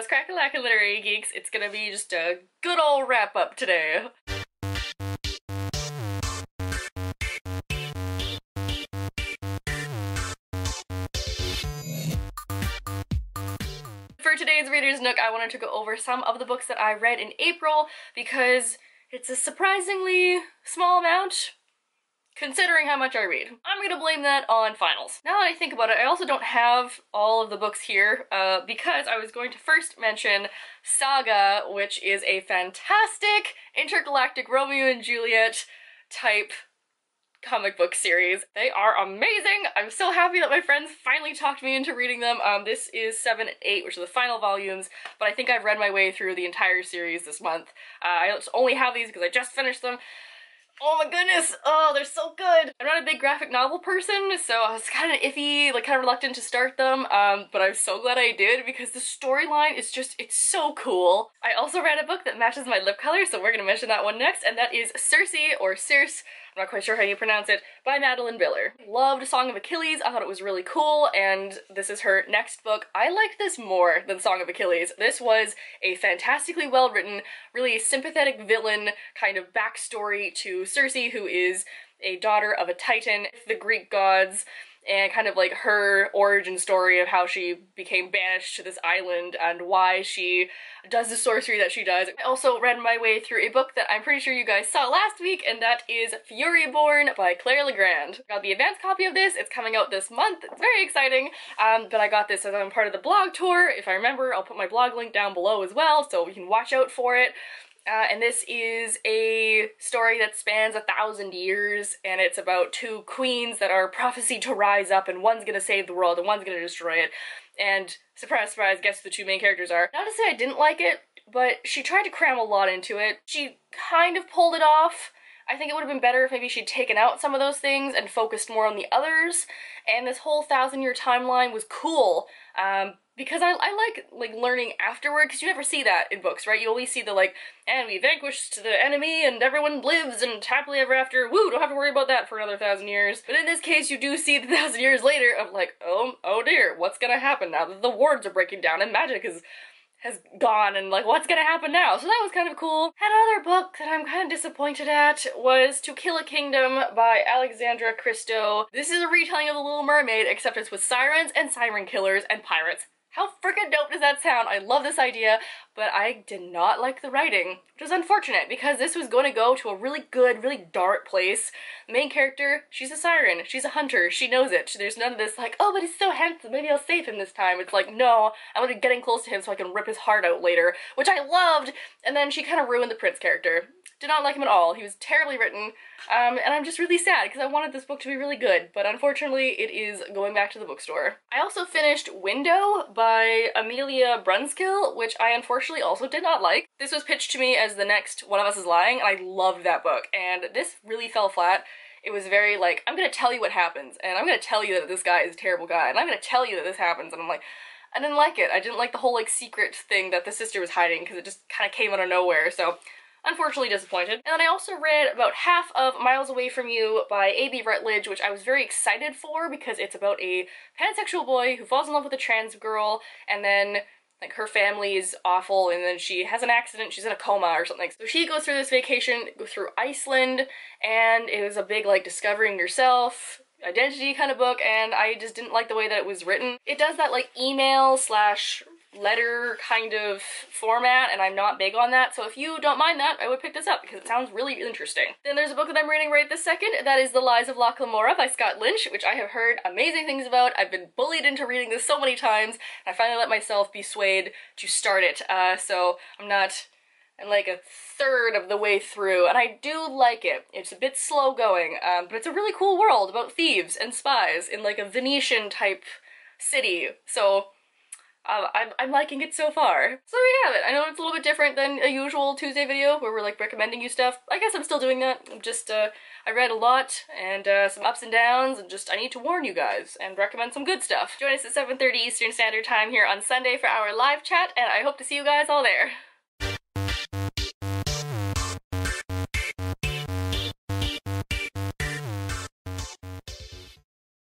What's crackalackin' literary geeks? It's gonna be just a good old wrap up today. For today's Reader's Nook, I wanted to go over some of the books that I read in April because it's a surprisingly small amount considering how much I read. I'm gonna blame that on finals. Now that I think about it, I also don't have all of the books here because I was going to first mention Saga, which is a fantastic intergalactic Romeo and Juliet type comic book series. They are amazing! I'm so happy that my friends finally talked me into reading them. This is 7 and 8, which are the final volumes, but I think I've read my way through the entire series this month. I only have these because I just finished them. Oh my goodness! Oh, they're so good! I'm not a big graphic novel person, so I was kind of iffy, like kind of reluctant to start them, but I'm so glad I did because the storyline is just, it's so cool. I also read a book that matches my lip color, so we're gonna mention that one next, and that is Cersei, or Circe, I'm not quite sure how you pronounce it, by Madeline Biller. Loved Song of Achilles, I thought it was really cool, and this is her next book. I liked this more than Song of Achilles. This was a fantastically well-written, really sympathetic villain kind of backstory to Cersei, who is a daughter of a titan, the Greek gods, and kind of like her origin story of how she became banished to this island and why she does the sorcery that she does. I also read my way through a book that I'm pretty sure you guys saw last week, and that is Furyborne by Claire Legrand. I got the advanced copy of this. It's coming out this month. It's very exciting, but I got this as I'm part of the blog tour. If I remember, I'll put my blog link down below as well, so you can watch out for it. And this is a story that spans 1,000 years, and it's about two queens that are prophesied to rise up, and one's gonna save the world and one's gonna destroy it. And surprise, surprise, guess who the two main characters are. Not to say I didn't like it, but she tried to cram a lot into it. She kind of pulled it off. I think it would have been better if maybe she'd taken out some of those things and focused more on the others. And this whole 1,000-year timeline was cool, because I like learning afterward, because you never see that in books, right? You always see the like, and we vanquished the enemy and everyone lives and happily ever after, woo, don't have to worry about that for another 1,000 years. But in this case, you do see the 1,000 years later of like, oh dear, what's gonna happen now that the wards are breaking down and magic has gone, and like, what's gonna happen now? So that was kind of cool. And another book that I'm kind of disappointed at was To Kill a Kingdom by Alexandra Christo. This is a retelling of The Little Mermaid, except it's with sirens and siren killers and pirates. How freaking dope does that sound? I love this idea, but I did not like the writing, which is unfortunate because this was going to go to a really good, really dark place. The main character, she's a siren, she's a hunter, she knows it. There's none of this like, oh, but he's so handsome, maybe I'll save him this time. It's like, no, I'm gonna get in close to him so I can rip his heart out later, which I loved, and then she kind of ruined the prince character. Did not like him at all. He was terribly written, and I'm just really sad because I wanted this book to be really good, but unfortunately it is going back to the bookstore. I also finished Window by Amelia Brunskill, which I unfortunately also did not like. This was pitched to me as the next One of Us is Lying, and I loved that book, and this really fell flat. It was very like, I'm gonna tell you what happens, and I'm gonna tell you that this guy is a terrible guy, and I'm gonna tell you that this happens, and I'm like, I didn't like it. I didn't like the whole like secret thing that the sister was hiding because it just kind of came out of nowhere, so unfortunately disappointed. And then I also read about half of Miles Away From You by A.B. Rutledge, which I was very excited for because it's about a pansexual boy who falls in love with a trans girl, and then like her family is awful, and then she has an accident, she's in a coma or something. So she goes through this vacation, goes through Iceland, and it was a big like discovering yourself, identity kind of book, and I just didn't like the way that it was written. It does that like email slash letter kind of format, and I'm not big on that, so if you don't mind that, I would pick this up because it sounds really interesting. Then there's a book that I'm reading right this second, that is The Lies of Locke Lamora by Scott Lynch, which I have heard amazing things about. I've been bullied into reading this so many times, and I finally let myself be swayed to start it, so I'm like a third of the way through, and I do like it. It's a bit slow going, but it's a really cool world about thieves and spies in like a Venetian type city, so I'm liking it so far. So there you have it. I know it's a little bit different than a usual Tuesday video where we're like recommending you stuff. I guess I'm still doing that. I'm just, I read a lot and some ups and downs, and just I need to warn you guys and recommend some good stuff. Join us at 7:30 Eastern Standard Time here on Sunday for our live chat, and I hope to see you guys all there.